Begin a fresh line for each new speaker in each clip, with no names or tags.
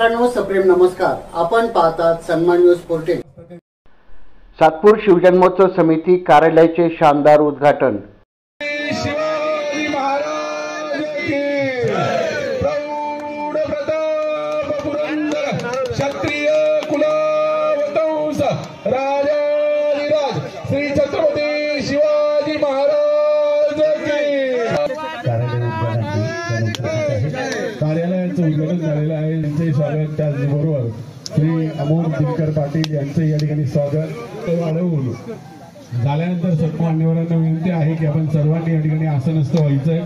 सप्रेम नमस्कार, आपण पाहतात सन्मान न्यूज 14।
सातपूर शिवजन्मोत्सव समिती कार्यालयाचे शानदार उद्घाटन।
शिवाजी महाराज की प्रौढ प्रताप पुरंदर क्षत्रिय कुलवंश राजाधिराज श्री छत्रपती शिवाजी महाराज की कार्यालयाचं उद्घाटन झालेलं आहे। त्यांचे स्वागत त्याचबरोबर श्री अमोल दिनकर पाटील यांचे या ठिकाणी स्वागत बोलू झाल्यानंतर सर्व मान्यवरांना विनंती आहे की आपण सर्वांनी या ठिकाणी आसनस्थ व्हायचंय।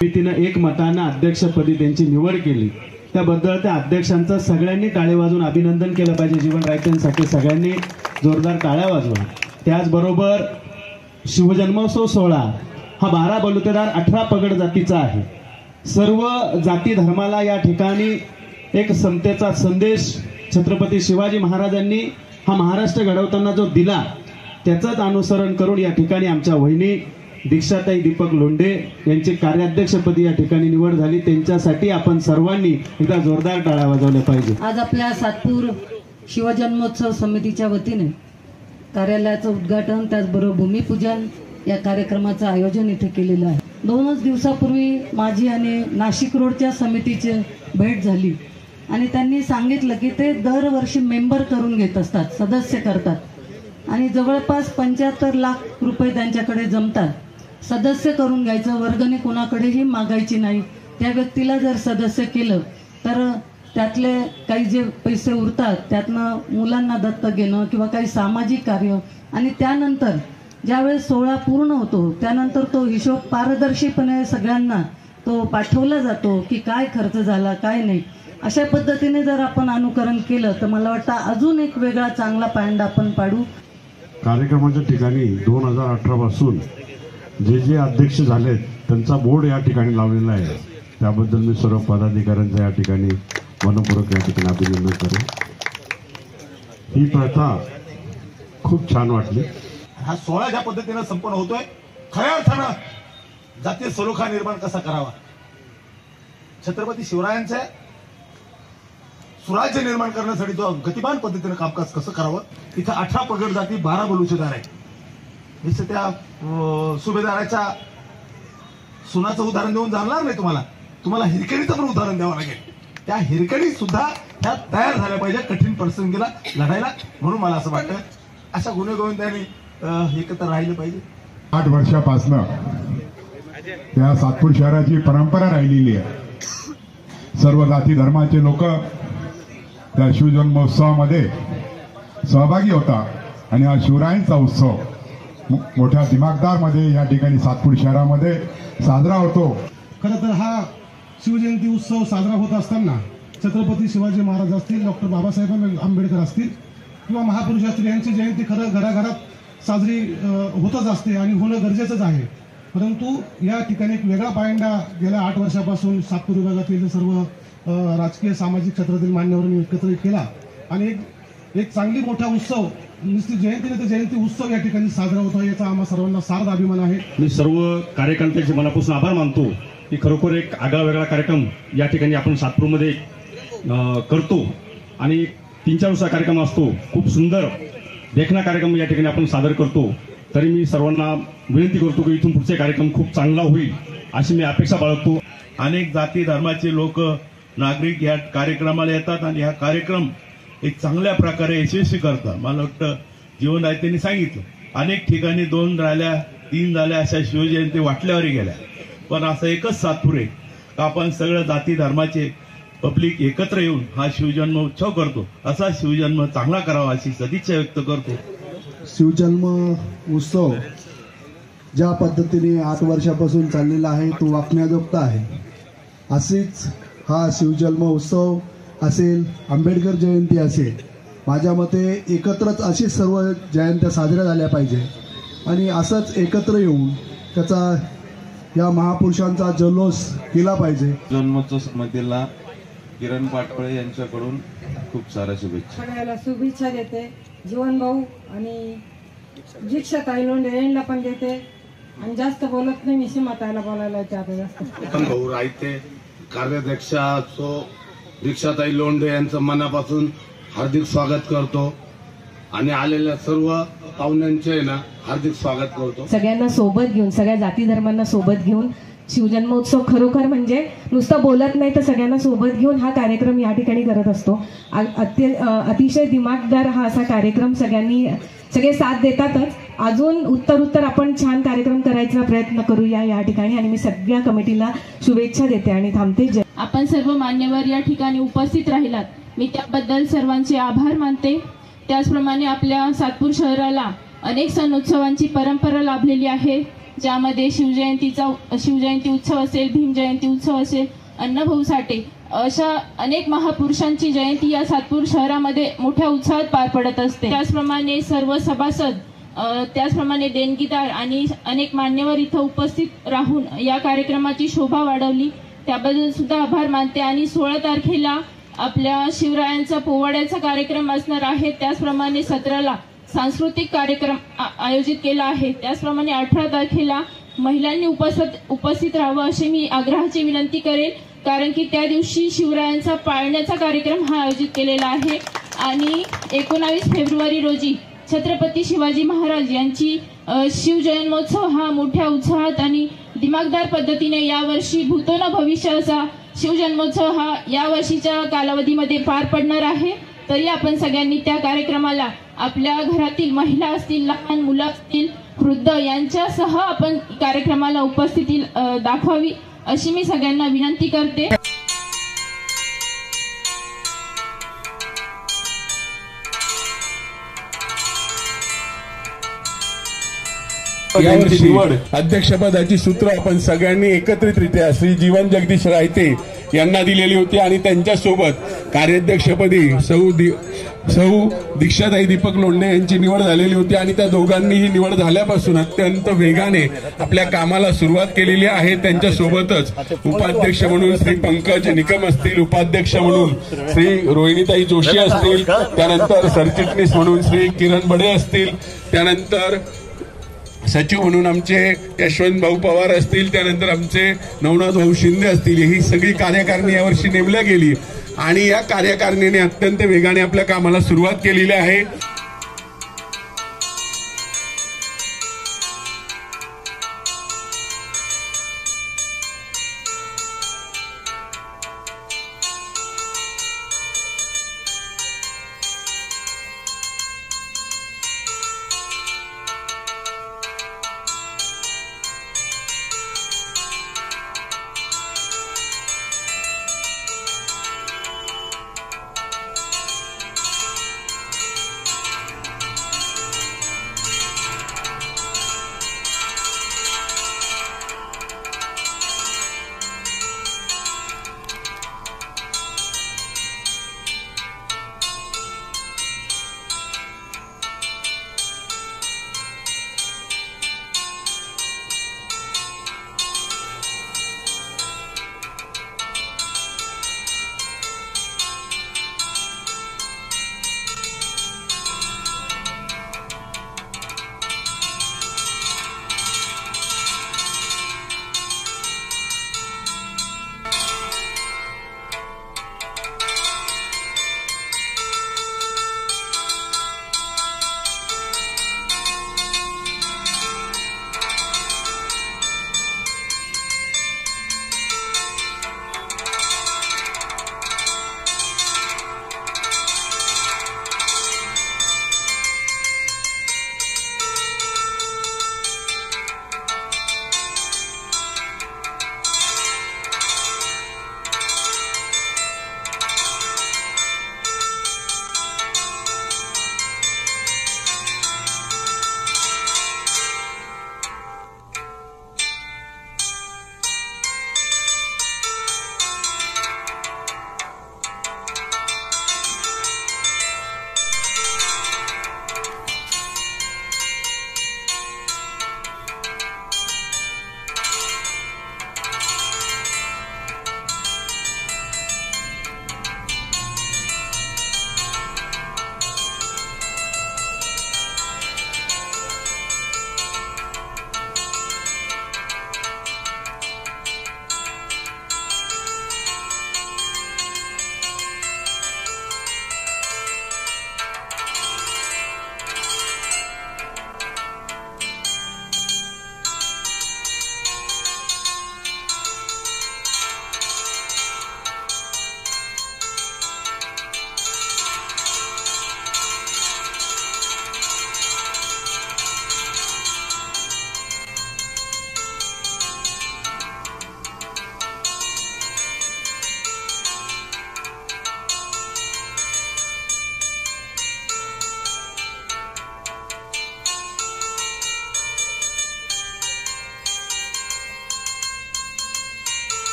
समितीने एक मताने अध्यक्षपदी त्यांची निवड केली, त्याबद्दल त्या अध्यक्षांचं सगळ्यांनी टाळे वाजवून अभिनंदन केलं पाहिजे। जीवन रायतेंसाठी सगळ्यांनी जोरदार टाळ्या वाजवा। त्याचबरोबर शिवजन्मोत्सव सोहळा हा 12 बलुतेदार 18 पगड जातीचा आहे। सर्व जाती धर्माला या ठिकाणी एक समतेचा संदेश छत्रपती शिवाजी महाराजांनी हा महाराष्ट्र घडवताना जो दिला त्याचंच अनुसरण करून या ठिकाणी आमच्या वहिनी दीक्षाताई दीपक लोंढे यांची कार्याध्यक्षपदी या ठिकाणी निवड झाली। त्यांच्यासाठी आपण सर्वांनी एकदा जोरदार टाळ्या वाजवल्या पाहिजे।
आज आपल्या सातपूर शिवजन्मोत्सव समितीच्या वतीने कार्यालयाचं उद्घाटन त्याचबरोबर भूमिपूजन या कार्यक्रमाचं आयोजन इथे केलेलं आहे। 2 दिवसापूर्वी माझी आणि नाशिक रोडच्या समितीची भेट झाली आणि त्यांनी सांगितलं की ते दरवर्षी मेंबर करून घेत असतात, सदस्य करतात आणि जवळपास 75 लाख रुपये त्यांच्याकडे जमतात। सदस्य करून घ्यायचं, वर्गणी कोणाकडेही मागायची नाही। त्या व्यक्तीला जर सदस्य केलं तर त्यातले काही जे पैसे उरतात त्यातनं मुलांना दत्तक घेणं किंवा काही सामाजिक कार्य आणि त्यानंतर ज्यावेळेस सोहळा पूर्ण होतो त्यानंतर तो हिशोब पारदर्शीपणे सगळ्यांना तो पाठवला जातो की काय खर्च झाला काय नाही। अशा पद्धतीने जर आपण अनुकरण केलं तर मला वाटतं अजून एक वेगळा चांगला पायंडा आपण पाडू।
कार्यक्रमाच्या ठिकाणी 2018 पासून जे अध्यक्ष झालेत त्यांचा बोर्ड या ठिकाणी लावलेला आहे, त्याबद्दल मी सर्व पदाधिकाऱ्यांचा या ठिकाणी मनपूर्वक या ठिकाणी अभिनंदन करेन। ही प्रथा खूप छान वाटली।
हा सोहळा ज्या पद्धतीने संपन्न होतोय, खऱ्या अर्थानं जातीय सलोखा निर्माण कसा करावा, छत्रपती शिवरायांचे सुराज्य निर्माण करण्यासाठी तो गतिमान पद्धतीने कामकाज कसं करावं, इथं 18 पगड जाती 12 बलुतेदार आहेत। जसं त्या सुभेदाराच्या सुनाचं उदाहरण देऊन जाणार नाही, तुम्हाला हिरकणीचं पण उदाहरण द्यावं लागेल। त्या हिरकणी सुद्धा ह्या तयार झाल्या पाहिजे कठीण प्रसंगीला लढायला, म्हणून मला असं वाटतं अशा गुन्हेगोविंदांनी एकत्र राहिले पाहिजे।
8 वर्षापासून त्या सातपूर शहराची परंपरा राहिलेली आहे। सर्व जाती धर्माचे लोक त्या शिवजन्मोत्सवामध्ये सहभागी होता आणि हा शिवरायांचा उत्सव मोठ्या दिमागदारमध्ये या ठिकाणी सातपूर शहरामध्ये साजरा होतो।
खरं तर हा शिवजयंती उत्सव साजरा होत असताना छत्रपती शिवाजी महाराज असतील, डॉक्टर बाबासाहेब आंबेडकर असतील किंवा महापुरुष असतील यांची जयंती खरं घराघरात साजरी होतच असते आणि होणं गरजेचंच आहे। परंतु या ठिकाणी एक वेगळा पायंडा गेल्या 8 वर्षापासून सातपूर विभागातील सर्व राजकीय सामाजिक क्षेत्रातील मान्यवरांनी एकत्रित केला आणि एक चांगली मोठा उत्सव, नुसती जयंती नाही तर जयंती उत्सव या ठिकाणी साजरा होतो, याचा आम्हा सर्वांना सार्थ अभिमान आहे।
मी सर्व कार्यकर्त्यांचे मनापासून आभार मानतो की खरोखर एक आगळा वेगळा कार्यक्रम या ठिकाणी आपण सातपूरमध्ये करतो आणि 3-4 दिवसाचा कार्यक्रम असतो। खूप सुंदर देखणा कार्यक्रम या ठिकाणी आपण सादर करतो। तरी मी सर्वांना विनंती करतो की इथून पुढचे कार्यक्रम खूप चांगला होईल अशी मी अपेक्षा बाळगतो।
अनेक जाती धर्माचे लोक नागरिक या कार्यक्रमाला येतात आणि हा कार्यक्रम एक चांगल्या प्रकारे यशस्वी करतात। मला वाटतं जीवन रायतेंनी सांगितलं अनेक ठिकाणी 2 झाल्या 3 झाल्या अशा शिवजयंती वाटल्यावरही गेल्या, पण असं एकच सातपूर आहे का आपण सगळ्या जाती धर्माचे पब्लिक एकत्र येऊन हा शिवजन्म उत्सव करतो। असा शिवजन्म चांगला करावा अशी सदिच्छा व्यक्त करतो।
शिवजन्म उत्सव ज्या पद्धतीने 8 वर्षापासून चाललेला आहे तो वाखण्याजोगता आहे. असेच हा शिवजन्म उत्सव असेल, आंबेडकर जयंती असेल, माझ्या मते एकत्रच अशी सर्व जयंत्या साजऱ्या झाल्या पाहिजे आणि असंच एकत्र येऊन त्याचा या महापुरुषांचा जल्लोष केला पाहिजे.
जन्मोत्सव समितीला किरण पाटोळे यांच्याकडून खूप साऱ्या शुभेच्छा.
सगळ्याला शुभेच्छा देते. जीवन भाऊ आणि दीक्षाताई लोंढे यांना पण देते आणि जास्त बोलत नाही, मी सीमाताईला बोलायला आता जास्त.
भाऊ रायते कार्याध्यक्ष असो दीक्षाताई लोंढे यांचं मनापासून हार्दिक स्वागत करतो आणि आलेल्या सर्व पाहुण्यांचे ना हार्दिक स्वागत करतो.
सगळ्यांना सोबत घेऊन, सगळ्या जाती धर्मांना सोबत घेऊन शिवजन्मोत्सव खरोखर म्हणजे नुसतं बोलत नाही तर सगळ्यांना सोबत घेऊन हा कार्यक्रम या ठिकाणी करत असतो. अतिशय दिमागदार हा असा कार्यक्रम, सगळे साथ देतातच. अजून उत्तर आपण छान कार्यक्रम करायचा प्रयत्न करूया या ठिकाणी आणि मी सगळ्या कमिटीला शुभेच्छा देते आणि थांबते.
आपण सर्व मान्यवर या ठिकाणी उपस्थित राहिलात, मी त्याबद्दल सर्वांचे आभार मानते. त्याचप्रमाणे आपल्या सातपूर शहराला अनेक सण उत्सवांची परंपरा लाभलेली आहे, ज्यामध्ये शिवजयंती उत्सव असेल, भीमजयंती उत्सव असेल, अण्णाभाऊ साठे अशा अनेक महापुरुषांची जयंती या सातपूर शहरामध्ये मोठ्या उत्साहात पार पडत असते. त्याचप्रमाणे सर्व सभासद, त्याचप्रमाणे देणगीदार आणि अनेक मान्यवर इथं उपस्थित राहून या कार्यक्रमाची शोभा वाढवली, त्याबद्दल सुद्धा आभार मानते. आणि 16 तारखेला आपल्या शिवरायांचा पोवाड्याचा कार्यक्रम असणार आहे, त्याचप्रमाणे 17ला सांस्कृतिक कार्यक्रम आयोजित केला आहे, त्याचप्रमाणे 18 तारखेला महिलांनी उपस्थित राहावं अशी मी आग्रहाची विनंती करेल, कारण की त्या दिवशी शिवरायांचा पाळण्याचा कार्यक्रम हा आयोजित केलेला आहे. आणि 19 फेब्रुवारी रोजी छत्रपती शिवाजी महाराज यांची शिवजन्मोत्सव हा मोठ्या उत्साहात आणि दिमागदार पद्धतीने यावर्षी भूतो न भविष्य असा शिवजन्मोत्सव हा यावर्षीच्या कालावधीमध्ये पार पडणार आहे. तरी आपण सगळ्यांनी त्या कार्यक्रमाला आपल्या घरातील महिला असतील, लहान मुलं असतील, वृद्ध यांच्यासह आपण कार्यक्रमाला उपस्थिती दाखवावी अशी मी सगळ्यांना विनंती करते.
यांची निवड अध्यक्षपदाची सूत्र आपण सगळ्यांनी एकत्रितरित्या श्री जीवन जगदीश रायते यांना दिलेली होती आणि त्यांच्यासोबत कार्याध्यक्षपदी सौ दीक्षाताई दीपक लोंढे यांची निवड झालेली होती आणि त्या दोघांनी ही निवड झाल्यापासून अत्यंत वेगाने आपल्या कामाला सुरुवात केलेली आहे. त्यांच्यासोबतच उपाध्यक्ष म्हणून श्री पंकज निकम असतील, उपाध्यक्ष म्हणून श्री रोहिणीताई जोशी असतील, त्यानंतर सरचिटणीस म्हणून श्री किरण बडे असतील, त्यानंतर सचिव म्हणून आमचे यशवंत भाऊ पवार असतील, त्यानंतर आमचे नवनाथ भाऊ शिंदे असतील. ही सगळी कार्यकारिणी यावर्षी नेमल्या गेली आणि या कार्यकारिणीने अत्यंत वेगाने आपल्या कामाला सुरुवात केलेली आहे.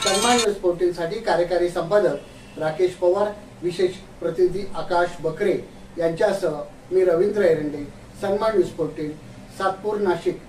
सन्मान न्यूज 14 साठी कार्यकारी संपादक राकेश पवार, विशेष प्रतिनिधी आकाश बकरे यांच्यासह मी रवींद्र एरंडे, सन्मान न्यूज 14, सातपूर, नाशिक।